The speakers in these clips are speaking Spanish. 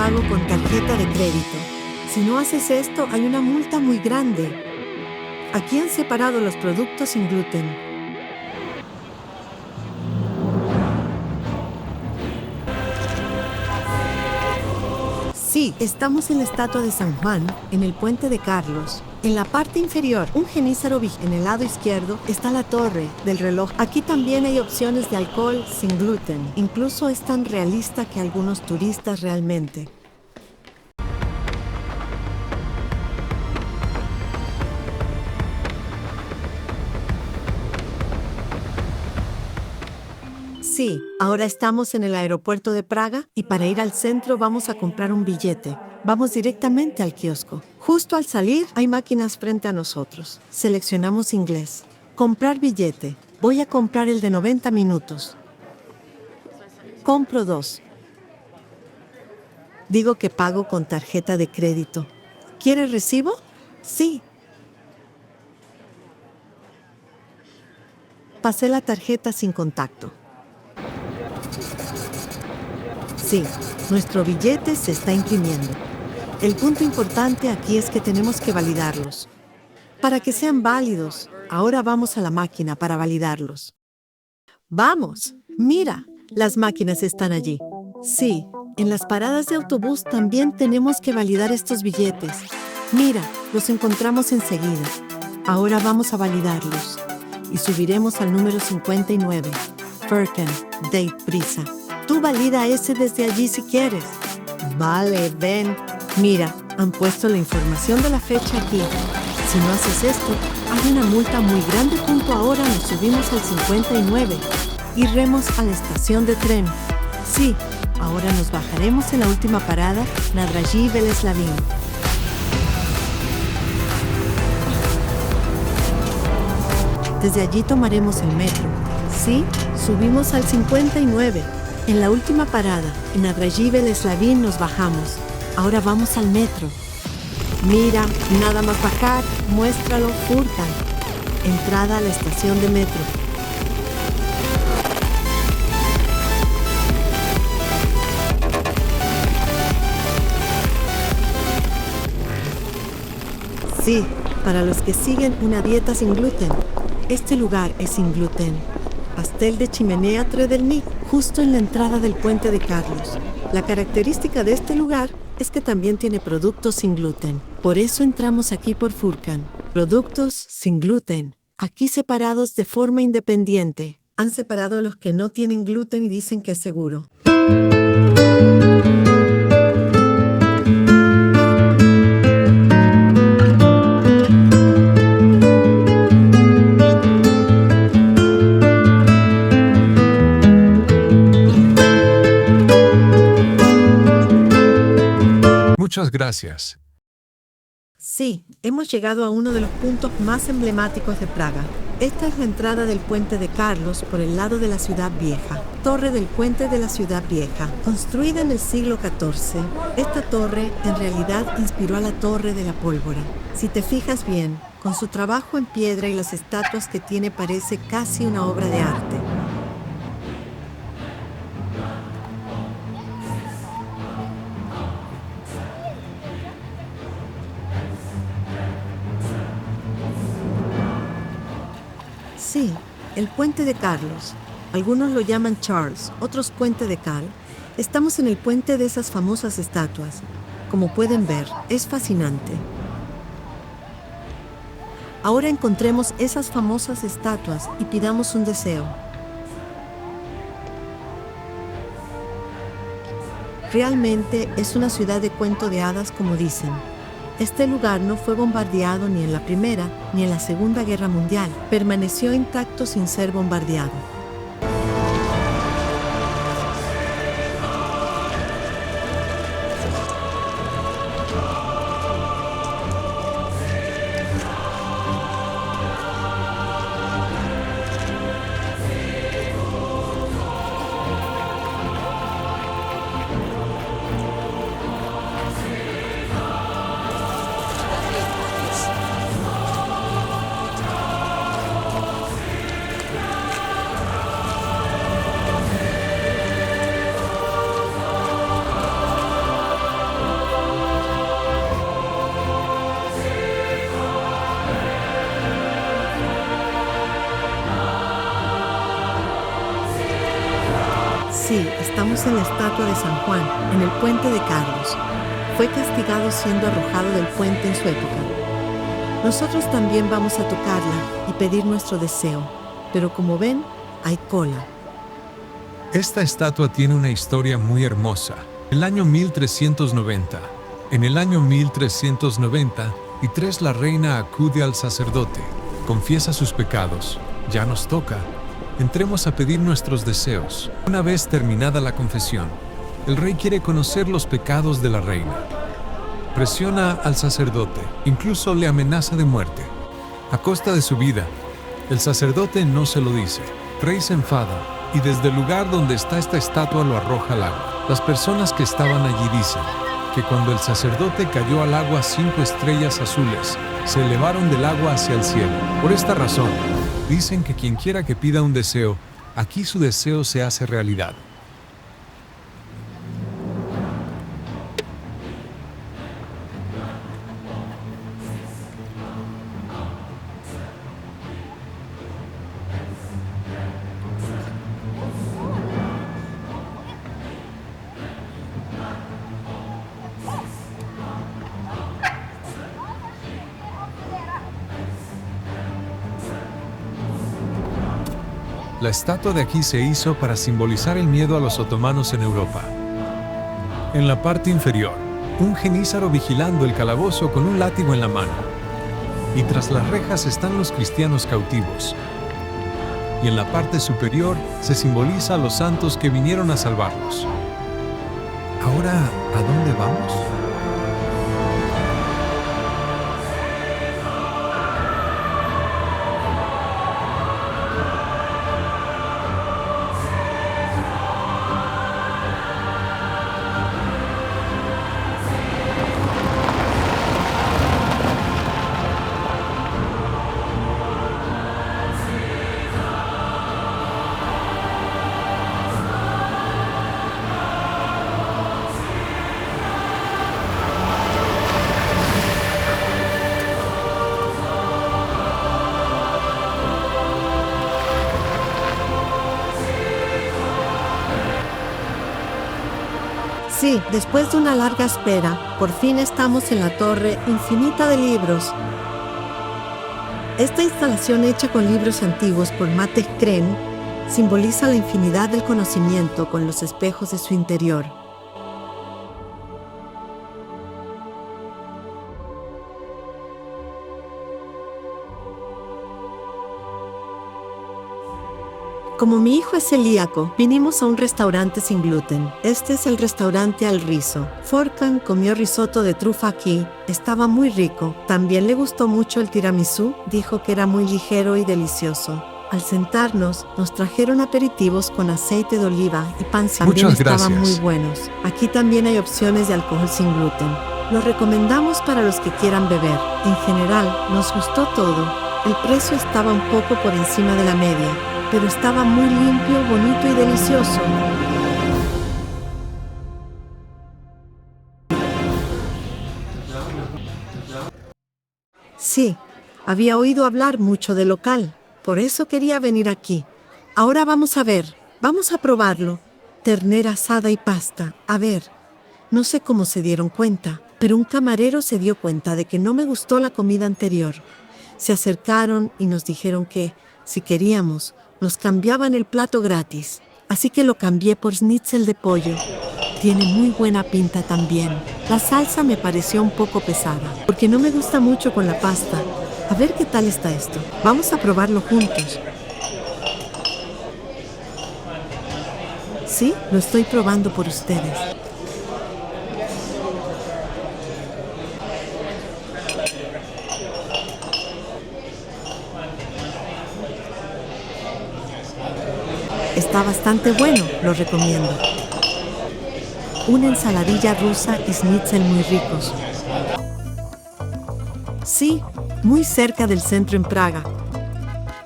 pago con tarjeta de crédito. Si no haces esto, hay una multa muy grande. Aquí han separado los productos sin gluten. Sí, estamos en la estatua de San Juan, en el puente de Carlos. En la parte inferior, un genízaro en el lado izquierdo, está la torre del reloj. Aquí también hay opciones de alcohol sin gluten. Incluso es tan realista que algunos turistas realmente. Sí, ahora estamos en el aeropuerto de Praga y para ir al centro vamos a comprar un billete. Vamos directamente al kiosco. Justo al salir hay máquinas frente a nosotros. Seleccionamos inglés. Comprar billete. Voy a comprar el de 90 minutos. Compro 2. Digo que pago con tarjeta de crédito. ¿Quiere recibo? Sí. Pasé la tarjeta sin contacto. Sí, nuestro billete se está imprimiendo. El punto importante aquí es que tenemos que validarlos. Para que sean válidos, ahora vamos a la máquina para validarlos. ¡Vamos! Mira, las máquinas están allí. Sí, en las paradas de autobús también tenemos que validar estos billetes. Mira, los encontramos enseguida. Ahora vamos a validarlos. Y subiremos al número 59. Furkan, Date Prisa. Tú valida ese desde allí si quieres. Vale, ven. Mira, han puesto la información de la fecha aquí. Si no haces esto, hay una multa muy grande. Ahora nos subimos al 59. Iremos a la estación de tren. Sí, ahora nos bajaremos en la última parada, Nadraji Veleslavin. Desde allí tomaremos el metro. Sí, subimos al 59. En la última parada, en Nadraji Veleslavin nos bajamos. Ahora vamos al metro. Mira, nada más bajar, muéstralo, Furkan. Entrada a la estación de metro. Sí, para los que siguen una dieta sin gluten. Este lugar es sin gluten. Pastel de chimenea Tredelnik, justo en la entrada del puente de Carlos. La característica de este lugar es que también tiene productos sin gluten. Por eso entramos aquí por Furkan. Productos sin gluten. Aquí separados de forma independiente. Han separado a los que no tienen gluten y dicen que es seguro. Muchas gracias. Sí, hemos llegado a uno de los puntos más emblemáticos de Praga. Esta es la entrada del puente de Carlos por el lado de la ciudad vieja. Torre del puente de la ciudad vieja. Construida en el siglo XIV, esta torre en realidad inspiró a la Torre de la Pólvora. Si te fijas bien, con su trabajo en piedra y las estatuas que tiene parece casi una obra de arte. Sí, el puente de Carlos. Algunos lo llaman Charles, otros puente de Carl. Estamos en el puente de esas famosas estatuas. Como pueden ver, es fascinante. Ahora encontremos esas famosas estatuas y pidamos un deseo. Realmente es una ciudad de cuento de hadas, como dicen. Este lugar no fue bombardeado ni en la Primera ni en la Segunda Guerra Mundial. Permaneció intacto sin ser bombardeado. Sí, estamos en la estatua de San Juan, en el puente de Carlos. Fue castigado siendo arrojado del puente en su época. Nosotros también vamos a tocarla y pedir nuestro deseo, pero como ven, hay cola. Esta estatua tiene una historia muy hermosa. El año 1390. En el año 1393 la reina acude al sacerdote, confiesa sus pecados. Ya nos toca. Entremos a pedir nuestros deseos. Una vez terminada la confesión, el rey quiere conocer los pecados de la reina. Presiona al sacerdote, incluso le amenaza de muerte. A costa de su vida, el sacerdote no se lo dice. El rey se enfada y desde el lugar donde está esta estatua lo arroja al agua. Las personas que estaban allí dicen que cuando el sacerdote cayó al agua, 5 estrellas azules se elevaron del agua hacia el cielo. Por esta razón, dicen que quien quiera que pida un deseo, aquí su deseo se hace realidad. La estatua de aquí se hizo para simbolizar el miedo a los otomanos en Europa. En la parte inferior, un jenízaro vigilando el calabozo con un látigo en la mano. Y tras las rejas están los cristianos cautivos. Y en la parte superior se simboliza a los santos que vinieron a salvarlos. Ahora, ¿a dónde vamos? Sí, después de una larga espera, por fin estamos en la torre infinita de libros. Esta instalación hecha con libros antiguos por Mates Kren simboliza la infinidad del conocimiento con los espejos de su interior. Como mi hijo es celíaco, vinimos a un restaurante sin gluten. Este es el restaurante Al Riso. Furkan comió risotto de trufa aquí. Estaba muy rico. También le gustó mucho el tiramisú. Dijo que era muy ligero y delicioso. Al sentarnos, nos trajeron aperitivos con aceite de oliva y pan. También estaban muy buenos. Aquí también hay opciones de alcohol sin gluten. Lo recomendamos para los que quieran beber. En general, nos gustó todo. El precio estaba un poco por encima de la media, pero estaba muy limpio, bonito y delicioso. Sí, había oído hablar mucho del local, por eso quería venir aquí. Ahora vamos a ver, vamos a probarlo. Ternera asada y pasta. A ver, no sé cómo se dieron cuenta, pero un camarero se dio cuenta de que no me gustó la comida anterior. Se acercaron y nos dijeron que, si queríamos, nos cambiaban el plato gratis, así que lo cambié por schnitzel de pollo. Tiene muy buena pinta también. La salsa me pareció un poco pesada, porque no me gusta mucho con la pasta. A ver qué tal está esto. Vamos a probarlo juntos. Sí, lo estoy probando por ustedes. Está bastante bueno, lo recomiendo. Una ensaladilla rusa y schnitzel muy ricos. Sí, muy cerca del centro en Praga.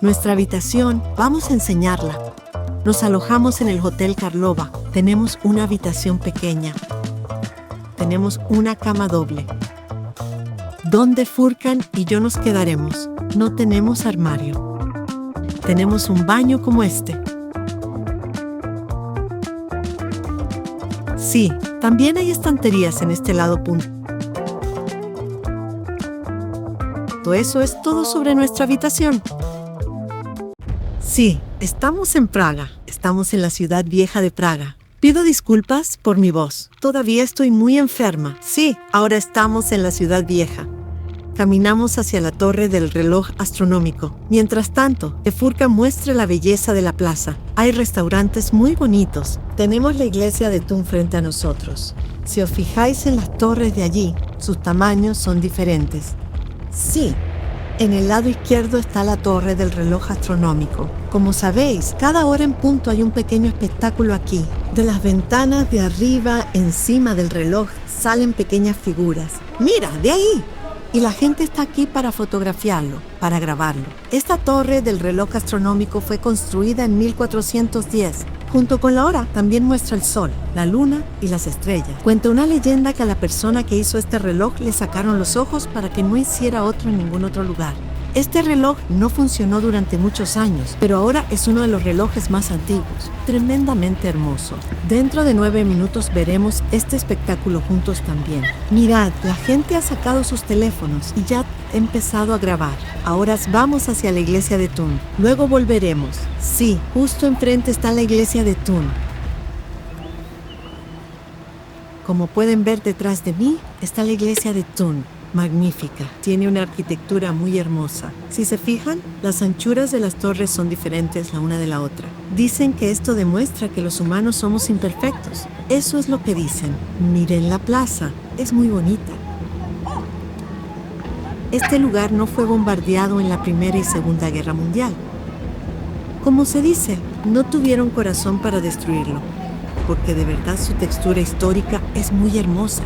Nuestra habitación, vamos a enseñarla. Nos alojamos en el Hotel Karlova. Tenemos una habitación pequeña. Tenemos una cama doble. Donde Furkan y yo nos quedaremos. No tenemos armario. Tenemos un baño como este. Sí, también hay estanterías en este lado. Eso es todo sobre nuestra habitación. Sí, estamos en Praga. Estamos en la ciudad vieja de Praga. Pido disculpas por mi voz. Todavía estoy muy enferma. Sí, ahora estamos en la ciudad vieja. Caminamos hacia la torre del reloj astronómico. Mientras tanto, que Furkan muestre la belleza de la plaza. Hay restaurantes muy bonitos. Tenemos la iglesia de Thun frente a nosotros. Si os fijáis en las torres de allí, sus tamaños son diferentes. Sí, en el lado izquierdo está la torre del reloj astronómico. Como sabéis, cada hora en punto hay un pequeño espectáculo aquí. De las ventanas de arriba, encima del reloj, salen pequeñas figuras. ¡Mira, de ahí! Y la gente está aquí para fotografiarlo, para grabarlo. Esta torre del reloj astronómico fue construida en 1410. Junto con la hora también muestra el sol, la luna y las estrellas. Cuenta una leyenda que a la persona que hizo este reloj le sacaron los ojos para que no hiciera otro en ningún otro lugar. Este reloj no funcionó durante muchos años, pero ahora es uno de los relojes más antiguos. Tremendamente hermoso. Dentro de 9 minutos veremos este espectáculo juntos también. Mirad, la gente ha sacado sus teléfonos y ya ha empezado a grabar. Ahora vamos hacia la iglesia de Thun. Luego volveremos. Sí, justo enfrente está la iglesia de Thun. Como pueden ver detrás de mí, está la iglesia de Thun. Magnífica, tiene una arquitectura muy hermosa. Si se fijan, las anchuras de las torres son diferentes la una de la otra. Dicen que esto demuestra que los humanos somos imperfectos. Eso es lo que dicen. Miren la plaza, es muy bonita. Este lugar no fue bombardeado en la Primera y Segunda Guerra Mundial. Como se dice, no tuvieron corazón para destruirlo, porque de verdad su textura histórica es muy hermosa.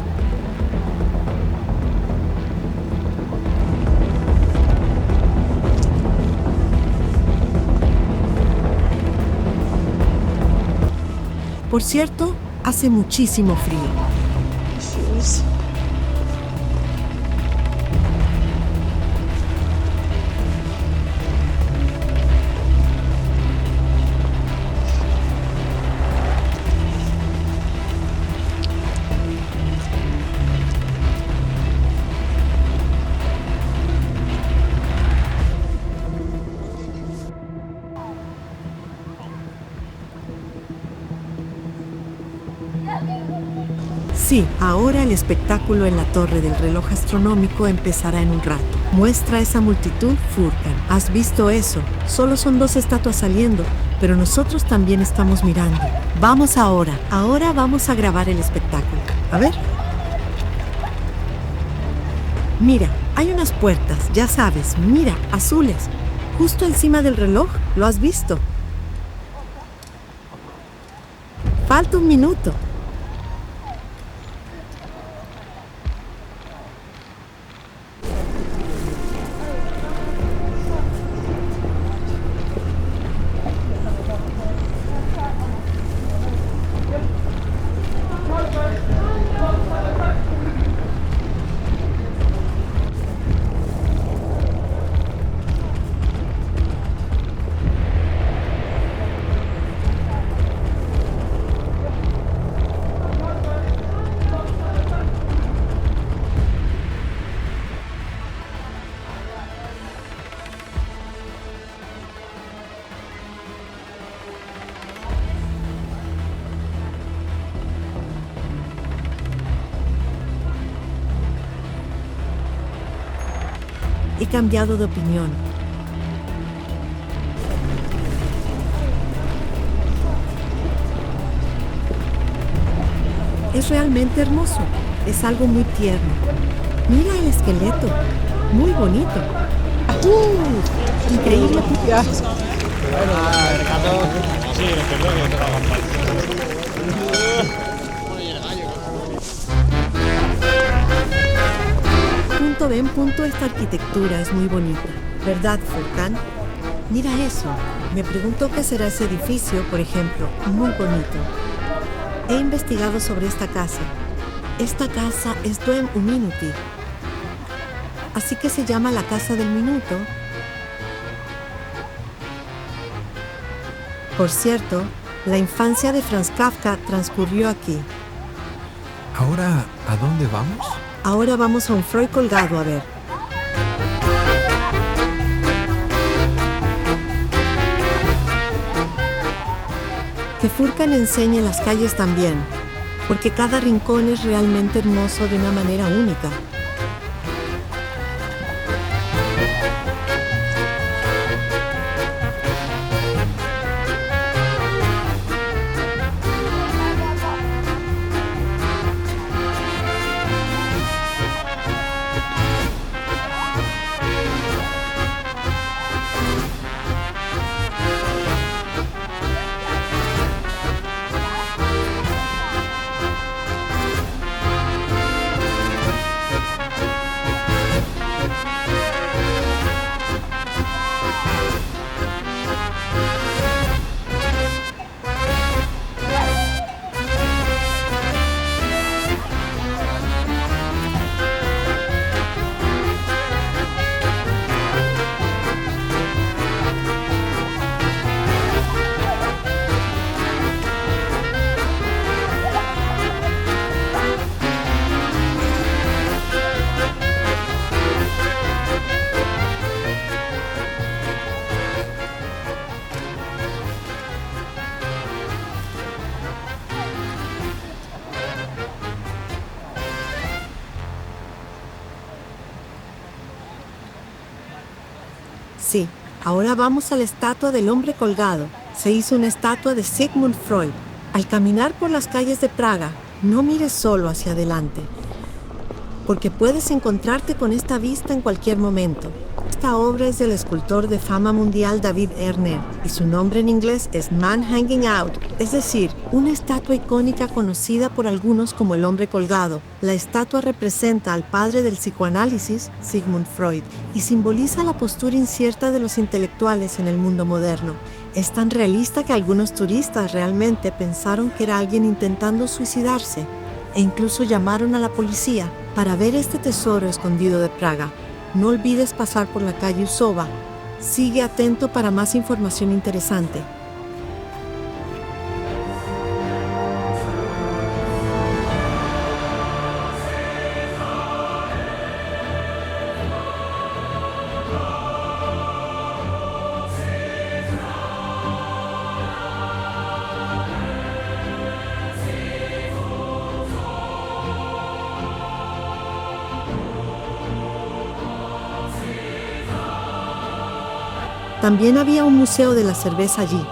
Por cierto, hace muchísimo frío. Sí, ahora el espectáculo en la torre del reloj astronómico empezará en un rato. Muestra esa multitud, Furkan. ¿Has visto eso? Solo son 2 estatuas saliendo, pero nosotros también estamos mirando. Vamos ahora. Ahora vamos a grabar el espectáculo. A ver. Mira, hay unas puertas, ya sabes, mira, azules. Justo encima del reloj, ¿lo has visto? Falta 1 minuto. He cambiado de opinión. Es realmente hermoso. Es algo muy tierno. Mira el esqueleto. Muy bonito. Increíble. Ven, esta arquitectura es muy bonita. ¿Verdad, Furkan? Mira eso. Me pregunto qué será ese edificio, por ejemplo. Muy bonito. He investigado sobre esta casa. Esta casa es Duen Minuti. Así que se llama la Casa del Minuto. Por cierto, la infancia de Franz Kafka transcurrió aquí. ¿Ahora a dónde vamos? Ahora vamos a un Freud colgado a ver. Que Furkan enseñe las calles también, porque cada rincón es realmente hermoso de una manera única. Sí, ahora vamos a la estatua del hombre colgado. Se hizo una estatua de Sigmund Freud. Al caminar por las calles de Praga, no mires solo hacia adelante, porque puedes encontrarte con esta vista en cualquier momento. Esta obra es del escultor de fama mundial David Erner y su nombre en inglés es Man Hanging Out, es decir, una estatua icónica conocida por algunos como el hombre colgado. La estatua representa al padre del psicoanálisis, Sigmund Freud, y simboliza la postura incierta de los intelectuales en el mundo moderno. Es tan realista que algunos turistas realmente pensaron que era alguien intentando suicidarse e incluso llamaron a la policía para ver este tesoro escondido de Praga. No olvides pasar por la calle Usova. Sigue atento para más información interesante. También había un museo de la cerveza allí.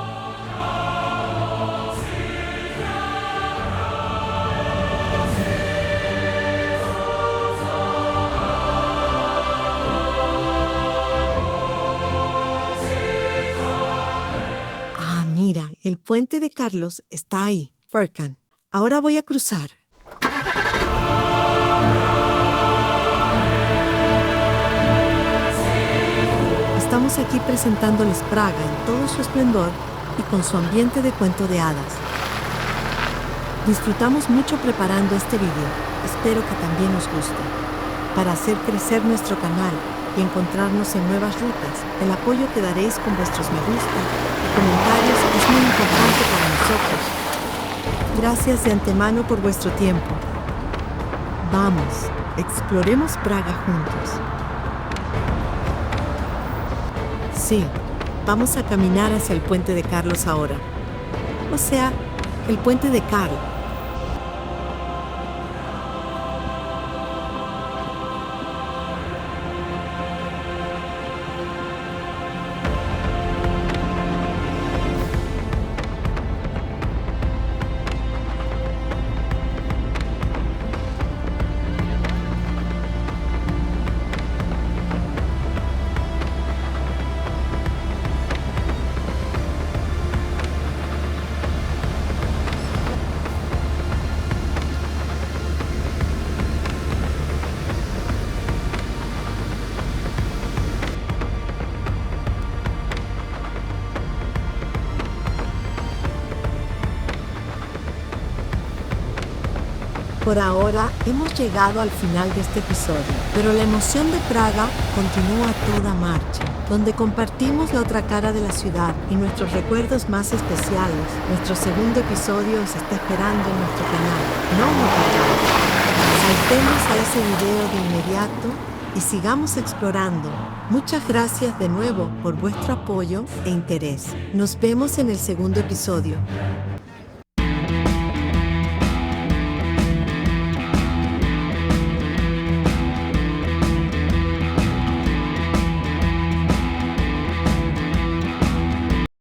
Ah, mira, el puente de Carlos está ahí, Furkan. Ahora voy a cruzar. Estamos aquí presentándoles Praga en todo su esplendor y con su ambiente de cuento de hadas. Disfrutamos mucho preparando este video. Espero que también os guste. Para hacer crecer nuestro canal y encontrarnos en nuevas rutas, el apoyo que daréis con vuestros me gusta y comentarios es muy importante para nosotros. Gracias de antemano por vuestro tiempo. Vamos, exploremos Praga juntos. Sí, vamos a caminar hacia el puente de Carlos ahora. O sea, el puente de Karl. Por ahora hemos llegado al final de este episodio, pero la emoción de Praga continúa a toda marcha, donde compartimos la otra cara de la ciudad y nuestros recuerdos más especiales. Nuestro segundo episodio os está esperando en nuestro canal. No lo perdáis. Saltemos a ese video de inmediato y sigamos explorando. Muchas gracias de nuevo por vuestro apoyo e interés. Nos vemos en el segundo episodio.